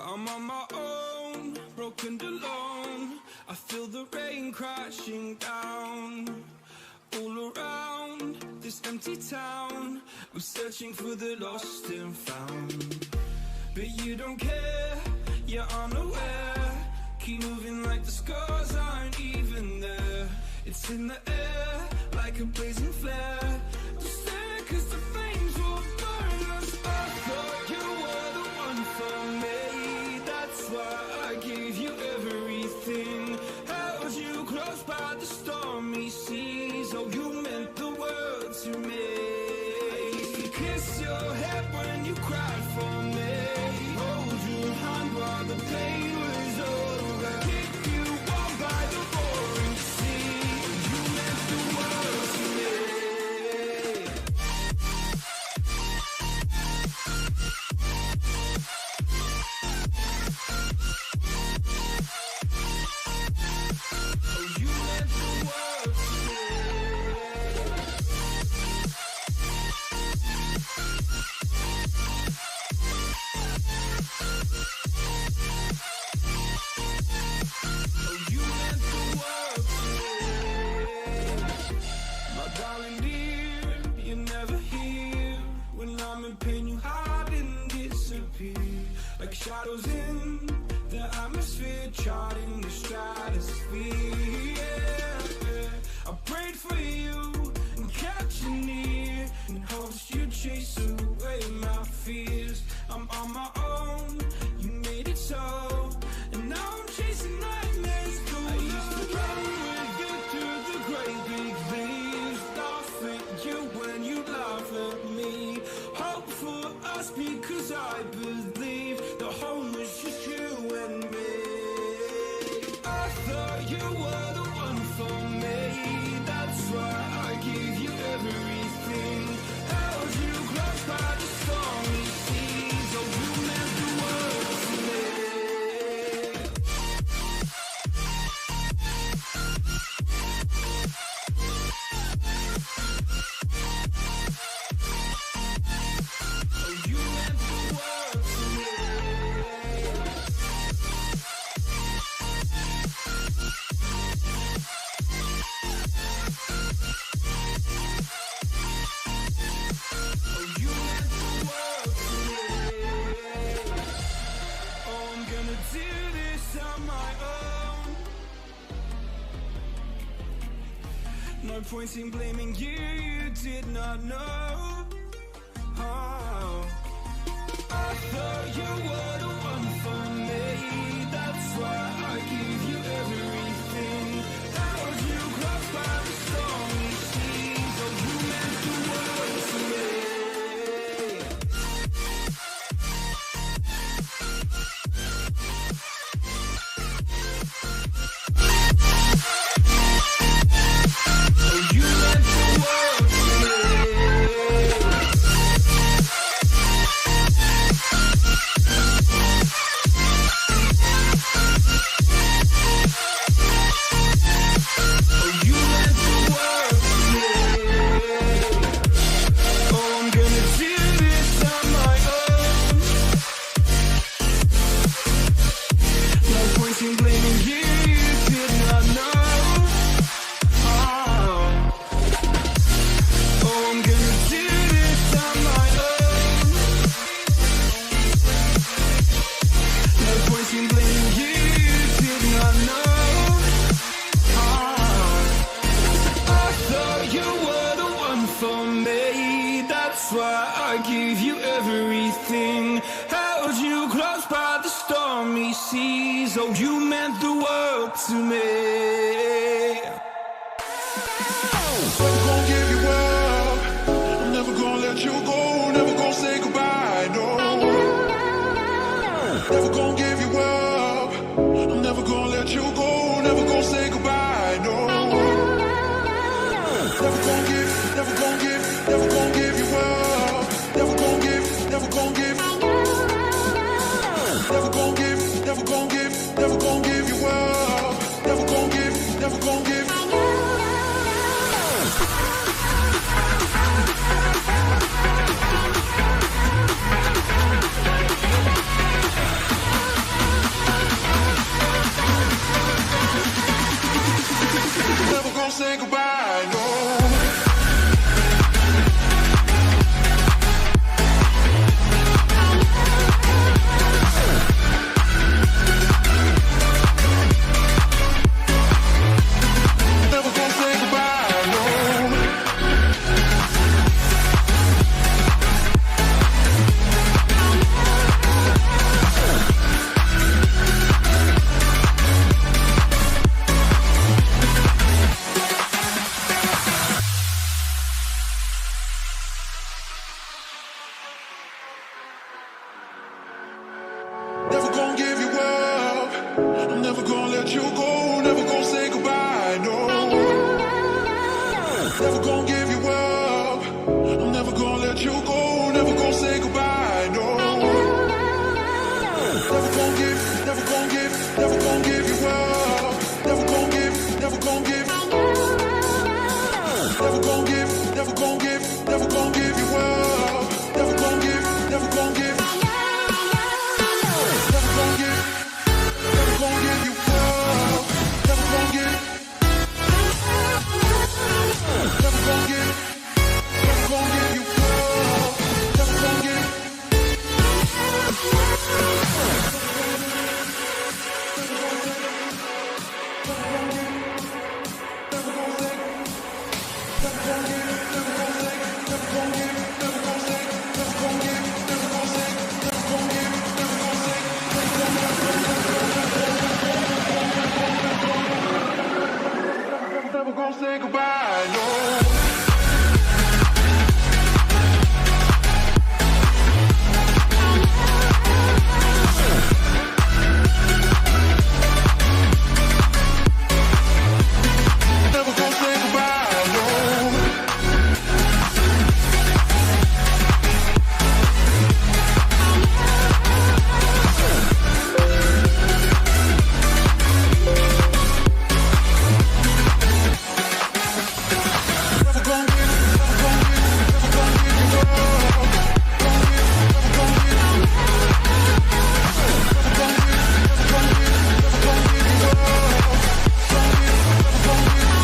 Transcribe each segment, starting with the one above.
I'm on my own, broken and alone. I feel the rain crashing down all around this empty town. I'm searching for the lost and found, but you don't care, you're unaware. Keep moving like the scars aren't even there. It's in the air like a blazing flare. Just stare 'cause the flames will burn us. I thought you were the one for me. That's why I gave you everything. Held you close by the stormy seas. Oh, you meant the world to me. I used to kiss your head when you cried for me. Hold your hand while the pain was over. Keep you warm by the roaring sea. You meant the world to me. Oh, you meant the world to me. Oh, you meant the world to me. My darling dear, you're never here. When I'm in pain, you hide and disappear. Like shadows in the atmosphere, charting the stratosphere. Yeah. I prayed for you and kept you near, in hopes you'd chase away my fears. I'm on my own, you made it so, and now I'm chasing nightmares. I used to run with you through the great big leaves, laugh at you when you laugh at me. Hope for us because I believe the home is just you and me. I thought you were the one for me. That's why I gave you everything. Held you close by the stormy seas. Oh, you meant the world to me. Oh, you meant the world to me. Oh, you meant the world to me. Oh, I'm gonna do this on my own. No point in blaming you, you did not know. Oh, I thought you were the one for me. That's why I gave you everything. Held you close by the stormy seas. Oh, you meant the world to me. Oh, you meant the world to me. Oh, you meant the world to me. Oh, I'm gonna do this on my own. No point in blaming you, you did not know. Oh, I'm gonna do this on my own. No point in blaming you, you did not know. I thought you were the one for me. That's why I gave you everything. Held you close by the stormy seas. Oh, you meant the world to me. Never gonna give you up. I'm never gonna let you go. Never gonna say goodbye. No. Never gonna give you up. I'm never gonna let you go. Never gonna say goodbye. No. Never gonna give you up. Never gonna give. Never gonna give you up. Never gonna give. Never gonna give you up. I'm never gonna let you go. Never gonna say goodbye. No. Never gonna give, never gonna give, never gonna give you up. Never gonna give, never gonna give. Never gonna give, never gonna give, never gonna give you up. Never gonna give, never gonna give. Never gonna give, never gonna give you up. Never gonna give. Never gonna give, never gonna give you up. Never gonna give. Never gonna say goodbye, no. Never gonna say goodbye, no. Never gonna give, never gonna give, never gonna give you up. Gonna give, never gonna give. Never gonna give, never gonna give, never gonna give you up. Gonna give, never gonna give.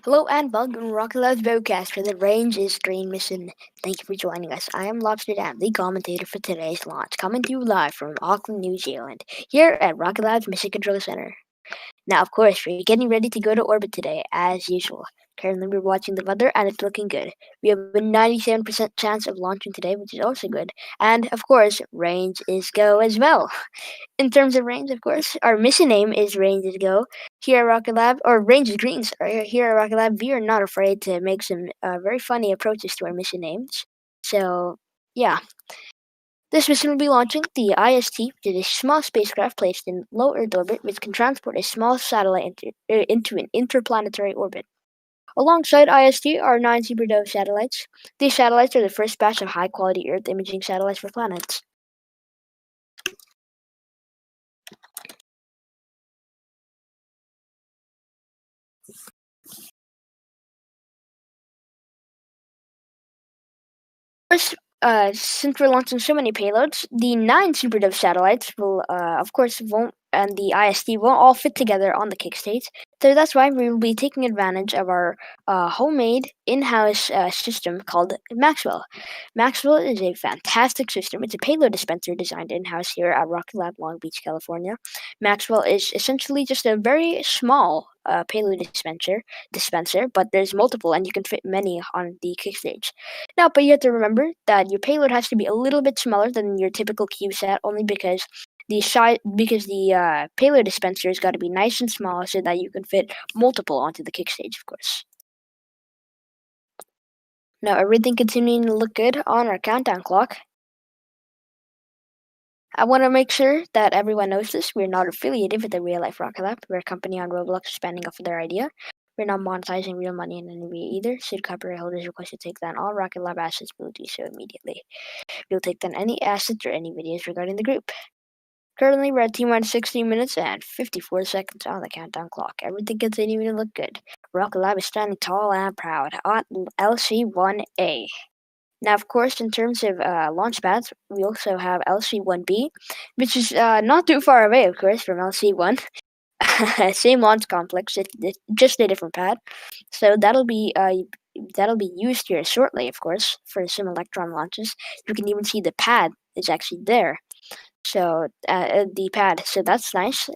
Hello and welcome to Rocket Lab's broadcast for the Range is Green mission. Thank you for joining us. I am Lobster Dam, the commentator for today's launch, coming to you live from Auckland, New Zealand, here at Rocket Lab's Mission Control Center. Now, of course, we're getting ready to go to orbit today, as usual. Currently, we're watching the weather, and it's looking good. We have a 97% chance of launching today, which is also good. And, of course, range is go as well. In terms of range, of course, our mission name is Range is Go. Here at Rocket Lab, or Range is Green, sorry. Here at Rocket Lab, we are not afraid to make some very funny approaches to our mission names. So, yeah. This mission will be launching the IST, which is a small spacecraft placed in low Earth orbit, which can transport a small satellite into an interplanetary orbit. Alongside IST are 9 Super Dove satellites. These satellites are the first batch of high-quality Earth imaging satellites for planets. First, since we're launching so many payloads, the 9 Super Dove satellites will, of course, won't, and the IST won't all fit together on the kick stage. So that's why we will be taking advantage of our homemade in-house system called Maxwell. Maxwell is a fantastic system. It's a payload dispenser designed in-house here at Rocket Lab, Long Beach, California. Maxwell is essentially just a very small payload dispenser, but there's multiple, and you can fit many on the kick stage. Now, but you have to remember that your payload has to be a little bit smaller than your typical CubeSat, only because the payload dispenser has got to be nice and small so that you can fit multiple onto the kick stage, of course. Now, everything continuing to look good on our countdown clock. I want to make sure that everyone knows this. We're not affiliated with the Real Life Rocket Lab. We're a company on Roblox expanding off of their idea. We're not monetizing real money in any way either. Should copyright holders request to take down all Rocket Lab assets, we'll do so immediately. We'll take down any assets or any videos regarding the group. Currently, we're at T-minus 16 minutes and 54 seconds on the countdown clock. Everything continuing to look good. Rocket Lab is standing tall and proud on LC-1A. Now, of course, in terms of launch pads, we also have LC-1B, which is not too far away, of course, from LC-1. Same launch complex, just a different pad. So that'll be used here shortly, of course, for some Electron launches. You can even see the pad is actually there. So the pad, so that's nice.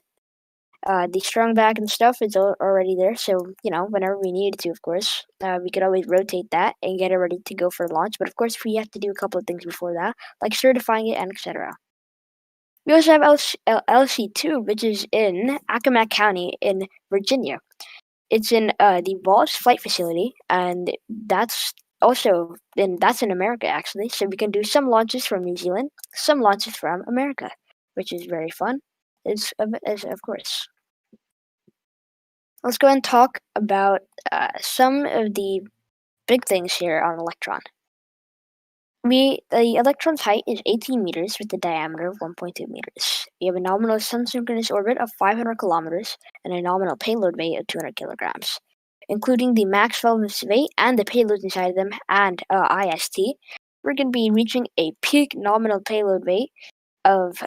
The strong back and stuff is already there, so whenever we needed to, of course, we could always rotate that and get it ready to go for launch. But of course, we have to do a couple of things before that, like certifying it and etc. We also have LC2, which is in Accomack County in Virginia. It's in the Walsh Flight Facility, and that's in America actually. So we can do some launches from New Zealand, some launches from America, which is very fun. Is of course. Let's go ahead and talk about some of the big things here on Electron. The Electron's height is 18 meters with a diameter of 1.2 meters. We have a nominal sun-synchronous orbit of 500 kilometers and a nominal payload weight of 200 kilograms. Including the Maxwell weight and the payloads inside of them and IST, we're going to be reaching a peak nominal payload weight of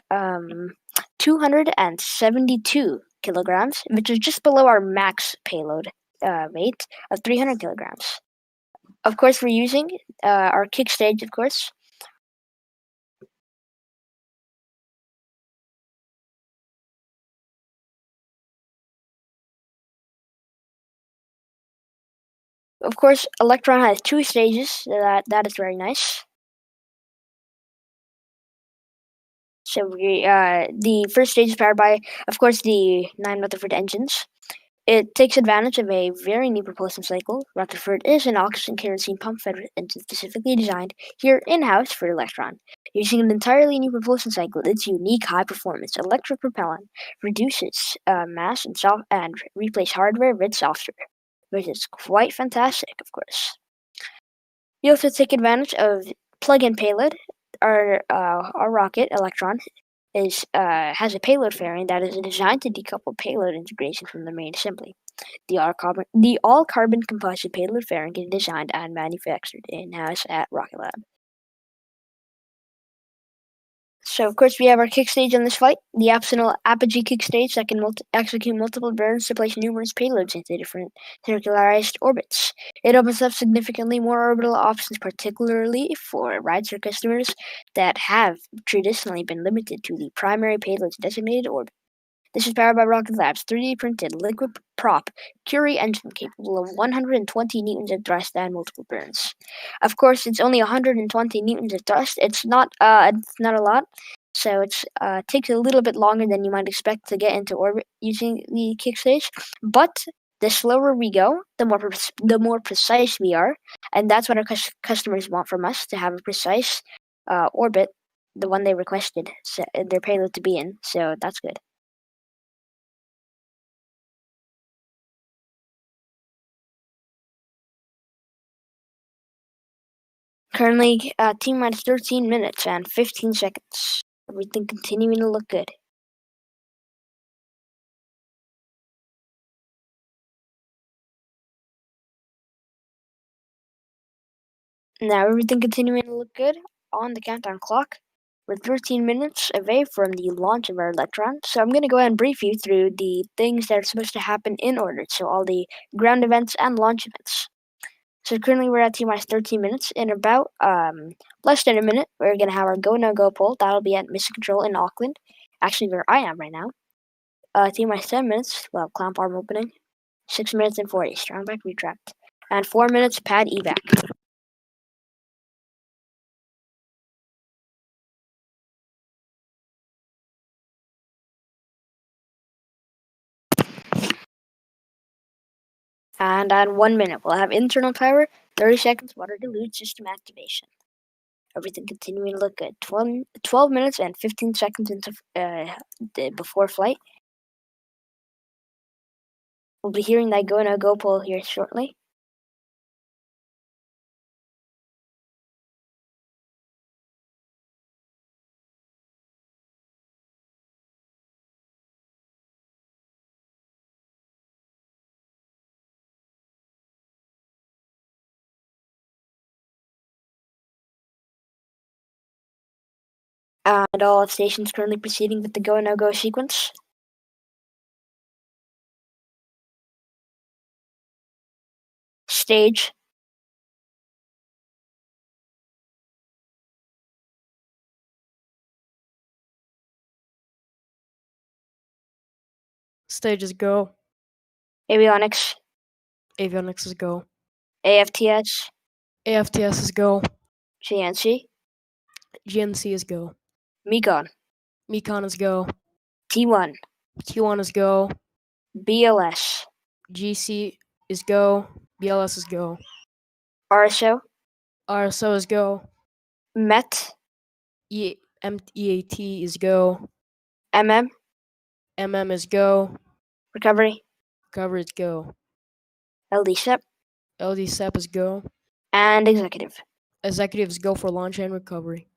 272 kilograms, which is just below our max payload weight of 300 kilograms. Of course, we're using our kick stage, of course. Of course, Electron has 2 stages, so that is very nice. So the first stage is powered by, of course, the 9 Rutherford engines. It takes advantage of a very new propulsion cycle. Rutherford is an oxygen kerosene pump-fed engine specifically designed here in-house for Electron. Using an entirely new propulsion cycle, its unique high-performance electric propellant reduces mass and replace hardware with software, which is quite fantastic, of course. We also take advantage of plug-in payload. Our rocket, Electron, has a payload fairing that is designed to decouple payload integration from the main assembly. The all-carbon composite payload fairing is designed and manufactured in-house at Rocket Lab. So, of course, we have our kick stage on this flight, the optional apogee kick stage that can execute multiple burns to place numerous payloads into different circularized orbits. It opens up significantly more orbital options, particularly for rideshare customers that have traditionally been limited to the primary payload's designated orbit. This is powered by Rocket Lab's 3D printed liquid prop Curie engine capable of 120 newtons of thrust and multiple burns. Of course, it's only 120 newtons of thrust. It's not a lot, so it takes a little bit longer than you might expect to get into orbit using the kick stage. But the slower we go, the more precise we are, and that's what our customers want from us, to have a precise orbit, the one they requested their payload to be in. So that's good. Currently, T-minus 13 minutes and 15 seconds. Everything continuing to look good. Now, everything continuing to look good on the countdown clock. We're 13 minutes away from the launch of our Electron, so I'm going to go ahead and brief you through the things that are supposed to happen in order, so all the ground events and launch events. So currently we're at T-minus 13 minutes. In about less than a minute, we're going to have our go-no-go poll. That'll be at Mission Control in Auckland, actually where I am right now. T-minus 10 minutes, we'll have clamp arm opening. 6 minutes and 40, strong back retract. And 4 minutes, pad evac. And at 1 minute, we'll have internal power, 30 seconds, water dilute system activation. Everything continuing to look good. 12 minutes and 15 seconds into before flight. We'll be hearing that go-no-go poll here shortly. And all stations currently proceeding with the go-no-go sequence. Stage. Stages go. Avionics. Avionics is go. AFTS. AFTS is go. GNC. GNC is go. MECON. MECON is go. T1. T1 is go. BLS. GC is go. BLS is go. RSO. RSO is go. MET. EAT is go. MM. MM is go. Recovery. Recovery is go. LDSEP. LDSEP is go. And executive. Executives go for launch and recovery.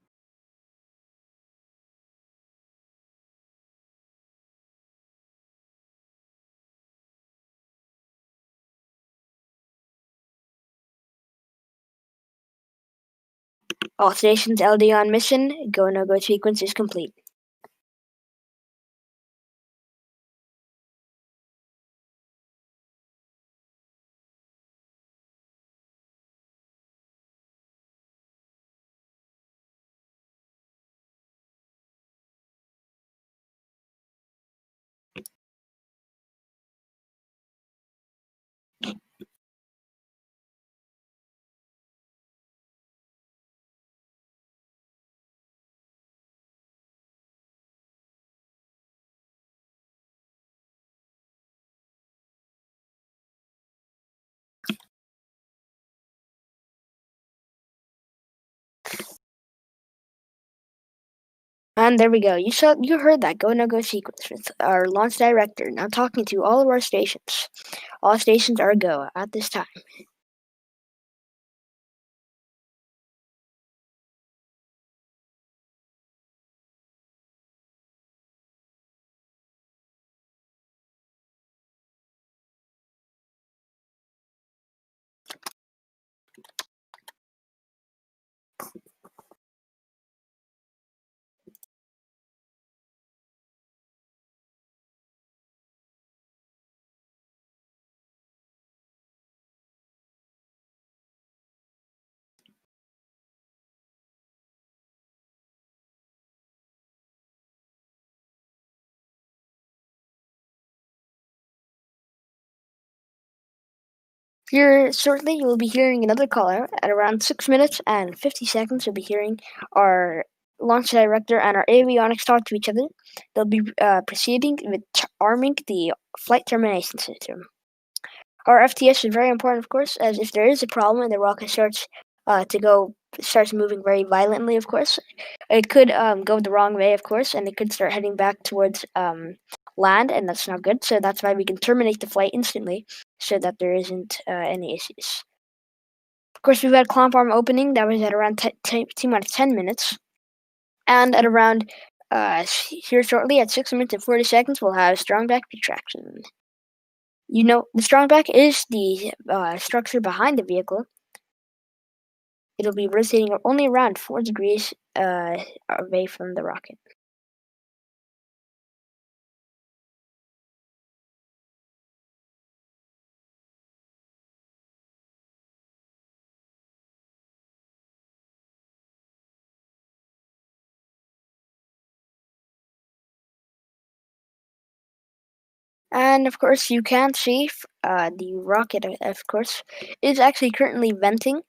All stations LD on mission. Go-no-go sequence is complete. And there we go. You heard that go-no-go sequence with our launch director now talking to all of our stations. All stations are go at this time. Here shortly, you will be hearing another call out. At around 6 minutes and 50 seconds, you'll be hearing our launch director and our avionics talk to each other. They'll be proceeding with arming the flight termination system. Our FTS is very important, of course, as if there is a problem and the rocket starts moving very violently, of course, it could go the wrong way, of course, and it could start heading back towards land, and that's not good. So that's why we can terminate the flight instantly, so that there isn't any issues. Of course, we've had clamp arm opening. That was at around T-minus 10 minutes, and at around here shortly at 6 minutes and 40 seconds, we'll have strong back retraction. You know, the strong back is the structure behind the vehicle. It'll be rotating only around 4 degrees away from the rocket. And of course, you can see the rocket, of course, is actually currently venting.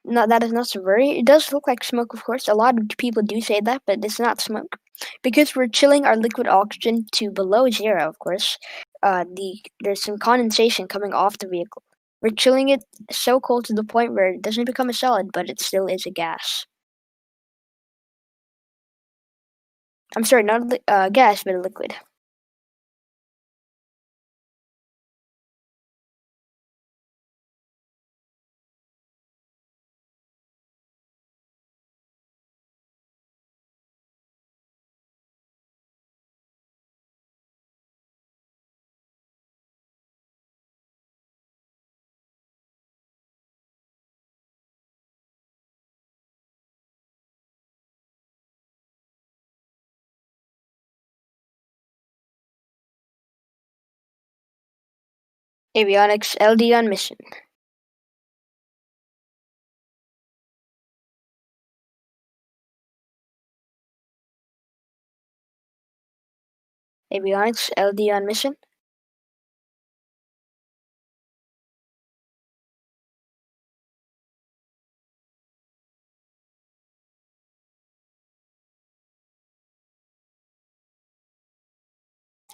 No, that is not to worry. It does look like smoke, of course. A lot of people do say that, but it's not smoke. Because we're chilling our liquid oxygen to below zero, of course, there's some condensation coming off the vehicle. We're chilling it so cold to the point where it doesn't become a solid, but it still is a gas. I'm sorry, not a gas, but a liquid. Avionics LD on mission. Avionics LD on mission.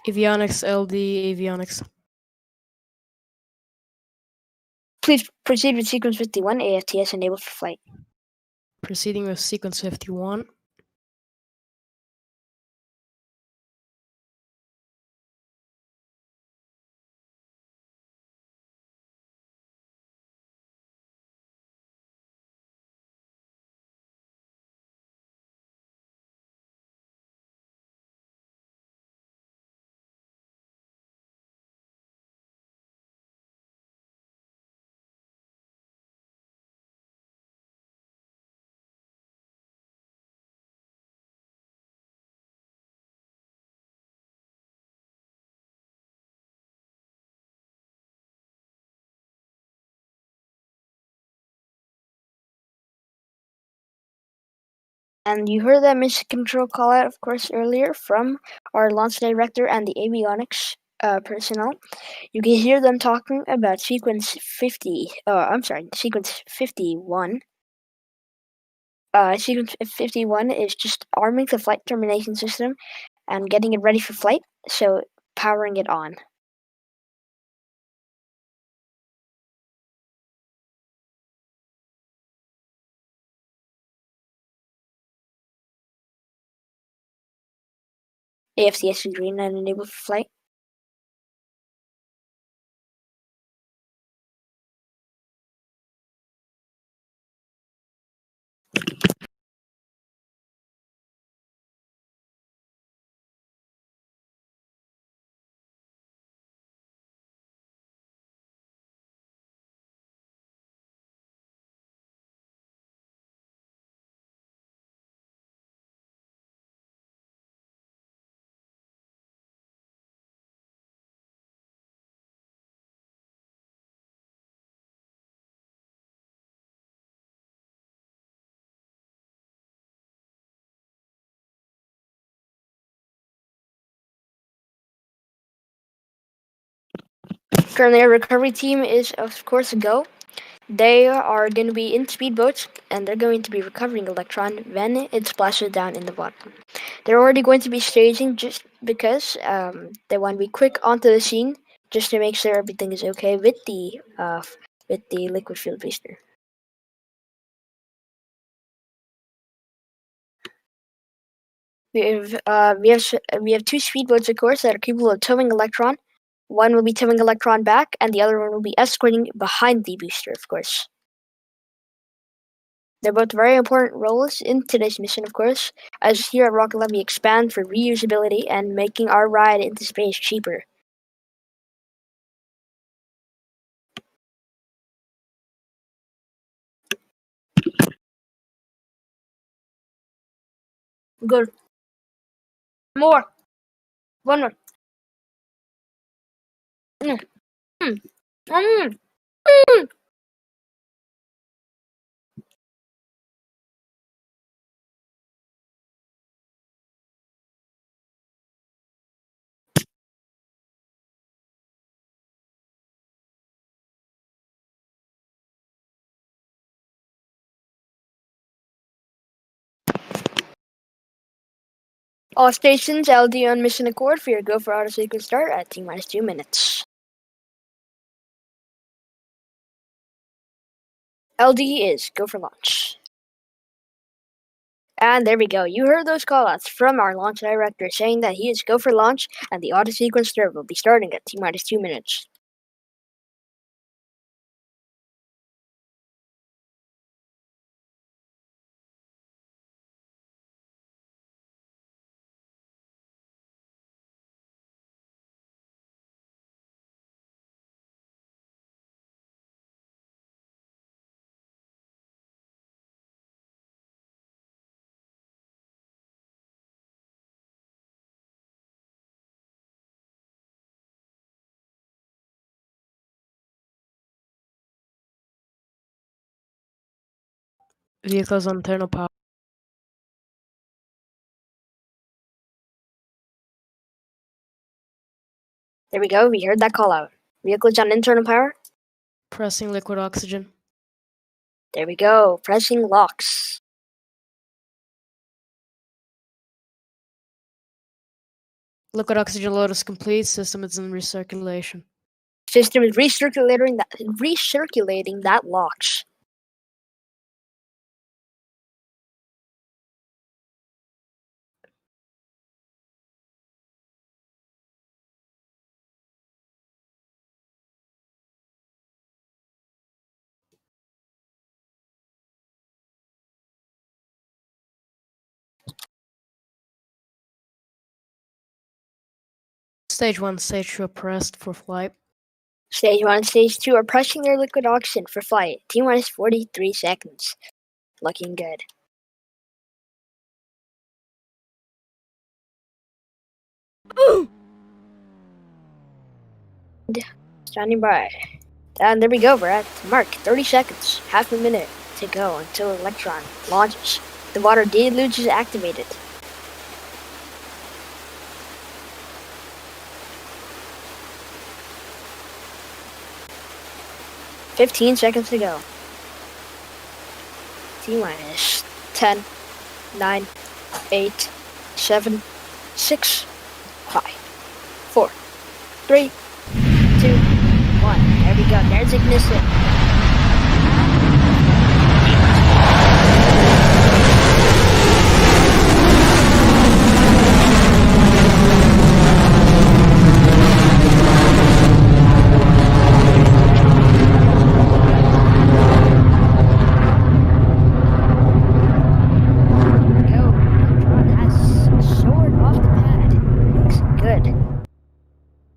Avionics, LD, avionics. Please proceed with sequence 51, AFTS enabled for flight. Proceeding with sequence 51. And you heard that mission control call out, of course, earlier from our launch director and the avionics personnel. You can hear them talking about sequence 50. Sequence 51. Sequence 51 is just arming the flight termination system and getting it ready for flight, so powering it on. AFTS is green and enabled for flight. Currently, our recovery team is, of course, Go. They are going to be in speedboats, and they're going to be recovering electron when it splashes down in the bottom. They're already going to be staging just because they want to be quick onto the scene, just to make sure everything is okay with the liquid field booster. We have two speedboats, of course, that are capable of towing electron. One will be towing electron back, and the other one will be escorting behind the booster, of course. They're both very important roles in today's mission, of course, as here at Rocket Lab we expand for reusability and making our ride into space cheaper. Good. More. One more. Mm. Mm. Mm. Mm. All stations, LD on mission accord for your go for auto sequence start at T-minus 2 minutes. LD is go for launch. And there we go. You heard those callouts from our launch director saying that he is go for launch and the auto sequence start will be starting at T-minus 2 minutes. Vehicles on internal power. There we go. We heard that call out. Vehicles on internal power. Pressing liquid oxygen. There we go. Pressing locks. Liquid oxygen load is complete. System is in recirculation. System is recirculating that locks. Stage 1, Stage 2 pressed for flight. Stage 1 and Stage 2 are pressing their liquid oxygen for flight. T-minus 43 seconds. Looking good. Standing by. And there we go. We're at mark. 30 seconds. Half a minute to go until Electron launches. The water deluge is activated. "15 seconds to go. T-minus 10, 9, 8, 7, 6, 5, 4, 3, 2, 1. There we go. There's ignition.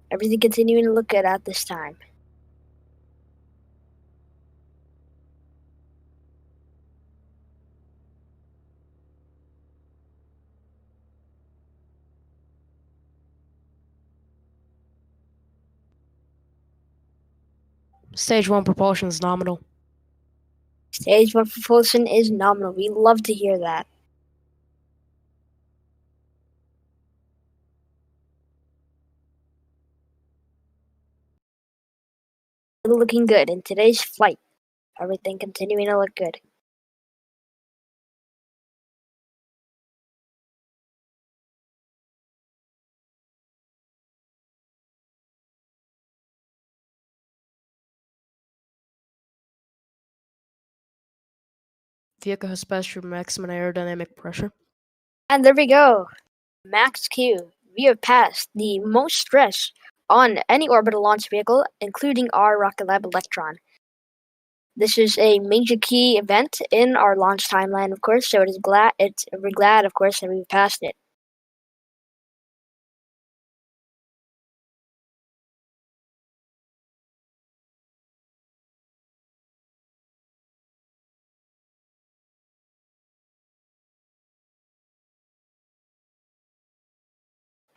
Everything continuing to look good at this time. Stage 1 propulsion is nominal. Stage 1 propulsion is nominal. We love to hear that. looking good in today's flight. Everything continuing to look good. Vehicle has passed through maximum aerodynamic pressure. And there we go. Max Q. We have passed the most stress on any orbital launch vehicle, including our Rocket Lab Electron. This is a major key event in our launch timeline, of course, so we're glad, of course, that we've passed it.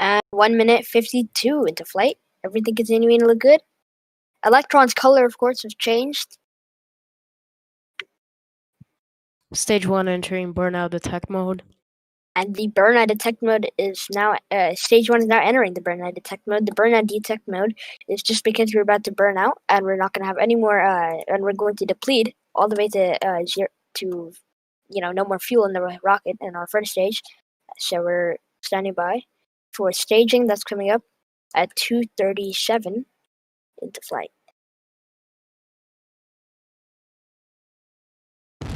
And 1 minute 52 into flight. Everything continuing to look good. Electron's color, of course, has changed. Stage 1 entering burnout detect mode. And the burnout detect mode is now, stage 1 is now entering the burnout detect mode. The burnout detect mode is just because we're about to burn out and we're not going to have any more, and we're going to deplete all the way to zero, to, no more fuel in the rocket in our first stage. So we're standing by for staging that's coming up at 2:37 into flight.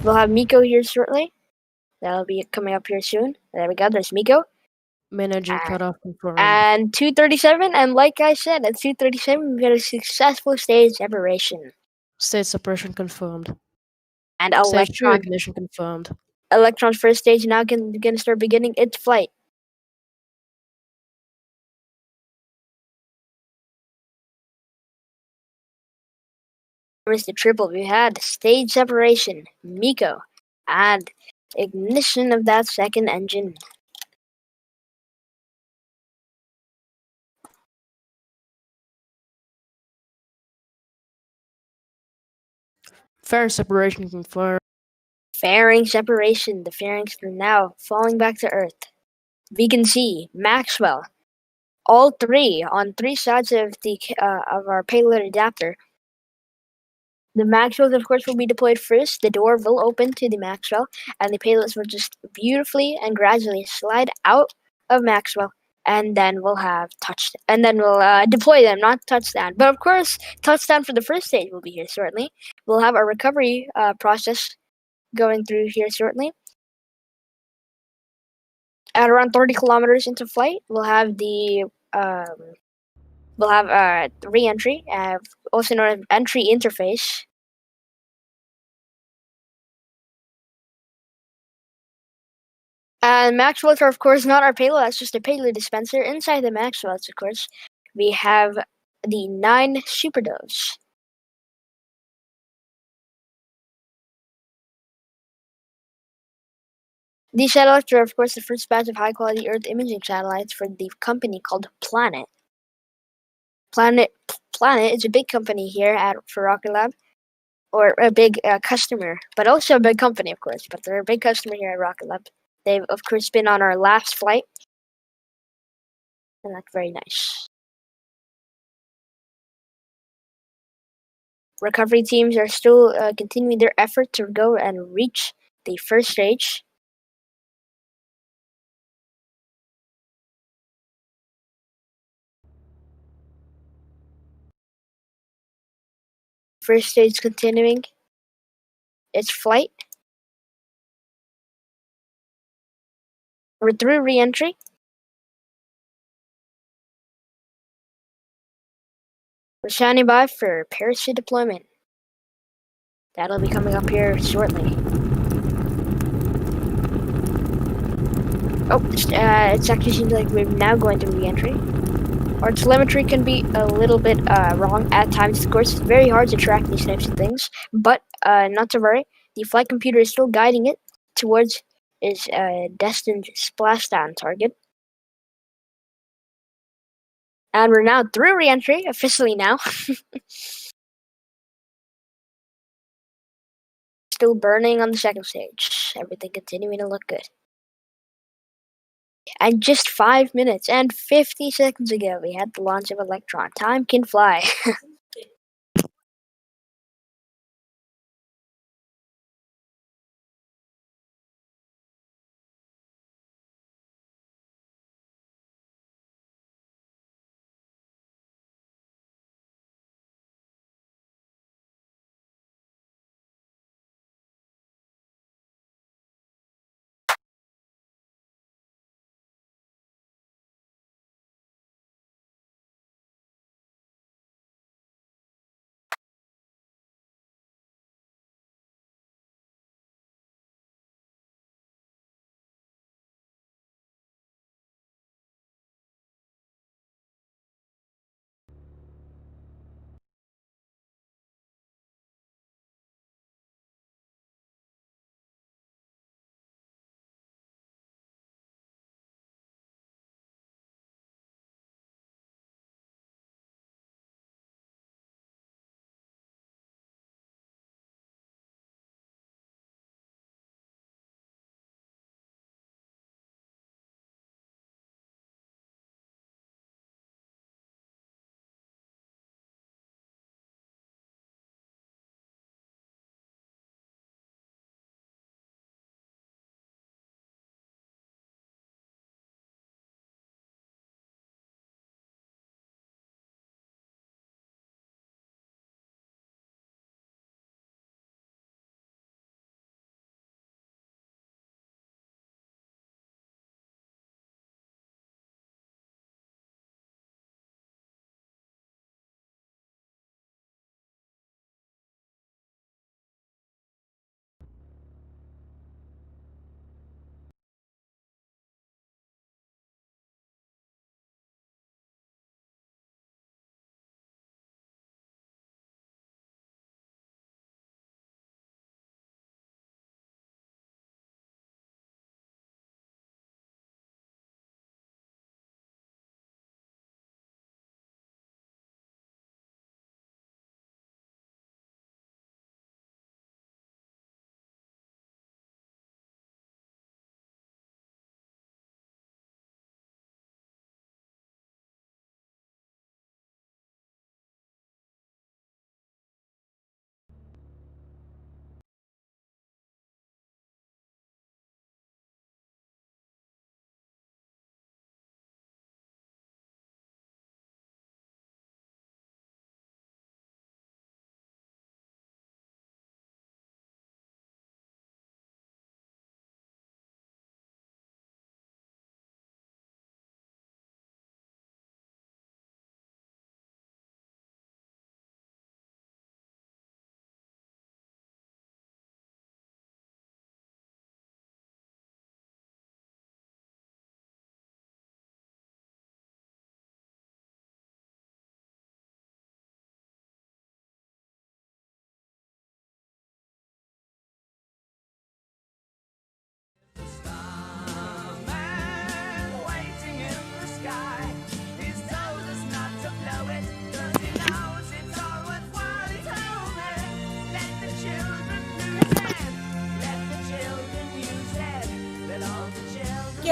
We'll have Miko here shortly. That'll be coming up here soon. There we go. There's Miko. Main engine cutoff confirmed. And 2:37, and like I said, at 2:37, we got a successful stage separation. Stage separation confirmed. And Stage 2 ignition confirmed. Electron's first stage now can start beginning its flight. Here's the triple. We had stage separation, Miko, and ignition of that second engine. Fairing separation confirmed. Fairing separation. The fairings are now falling back to Earth. We can see Maxwell, all three on three sides of the of our payload adapter. The Maxwells, of course, will be deployed first. The door will open to the Maxwell, and the payloads will just beautifully and gradually slide out of Maxwell, and then we'll have and then we'll deploy them, not touchdown. But of course, touchdown for the first stage will be here shortly. We'll have our recovery process going through here shortly. At around 30 kilometers into flight, we'll have the re-entry, also known as entry interface. And Maxwells are, of course, not our payload. That's just a payload dispenser. Inside the Maxwells, of course, we have the 9 Superdoves. These satellites are, of course, the first batch of high-quality Earth imaging satellites for the company called Planet. Planet is a big company here for Rocket Lab, or a big customer, but also a big company, of course. But they're a big customer here at Rocket Lab. They've, of course, been on our last flight, and that's very nice. Recovery teams are still continuing their effort to go and reach the first stage. First stage continuing its flight. We're through re-entry. We're standing by for parachute deployment. That'll be coming up here shortly. Oh, it actually seems like we're now going to re-entry. Our telemetry can be a little bit wrong at times. Of course, it's very hard to track these types of things, but not to worry. The flight computer is still guiding it towards its destined splashdown target. And we're now through re-entry, officially now. Still burning on the second stage. Everything continuing to look good. And just 5 minutes and 50 seconds ago, we had the launch of Electron. Time can fly.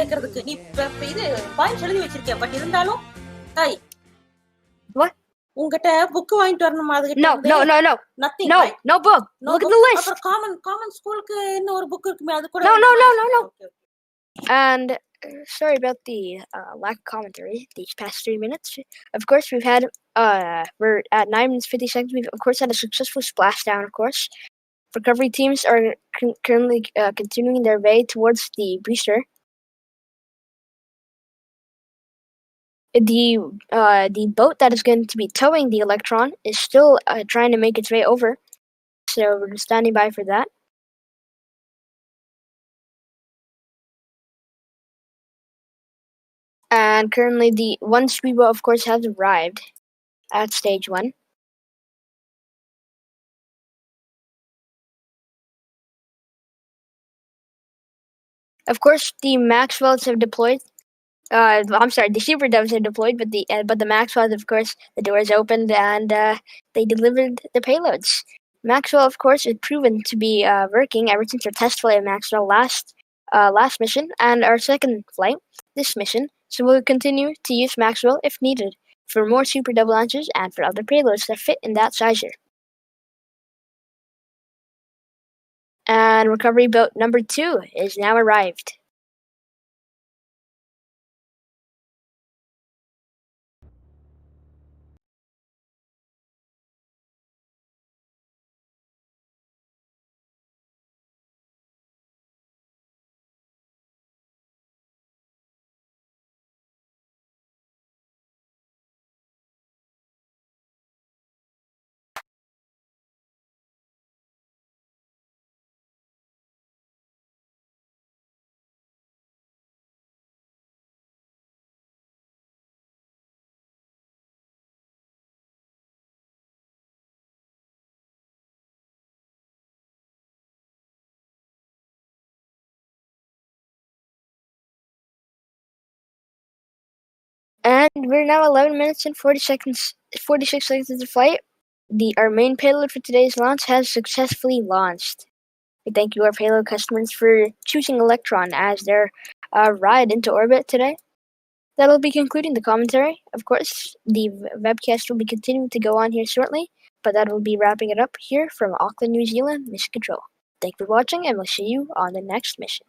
கேக்குறதுக்கு நீ இது points எழுதி வச்சிருக்கிய but இருந்தாலும் தாய் What? உங்ககிட்ட book வாங்கிட்டு வரணுமா அதுகிட்ட No, no, no, no. Nothing No, right no book. No Look at book the list. அப்புறம் காமன் ஸ்கூலுக்கு என்ன ஒரு புக் இருக்குமே அது கூட No, no, no, no, no. Okay And sorry about the lack of commentary these past 3 minutes. Of course, we're at 9 minutes 50 seconds. We've of course had a successful splashdown. Of course, recovery teams are currently continuing their way towards the booster. The boat that is going to be towing the Electron is still trying to make its way over, so we're standing by for that. And currently, the one speedboat, of course, has arrived at stage 1. Of course, the Maxwells have deployed. I'm sorry, the Super Doves have deployed, but the Maxwells, of course, the doors opened and they delivered the payloads. Maxwell, of course, is proven to be working ever since our test flight of Maxwell last mission and our second flight this mission. So we'll continue to use Maxwell if needed for more Super Dove launches and for other payloads that fit in that sizer. And recovery boat number 2 is now arrived. And we're now 11 minutes and 46 seconds into flight. Our main payload for today's launch has successfully launched. We thank you, our payload customers, for choosing Electron as their ride into orbit today. That'll be concluding the commentary. Of course, the webcast will be continuing to go on here shortly, but that will be wrapping it up here from Auckland, New Zealand, Mission Control. Thank you for watching, and we'll see you on the next mission.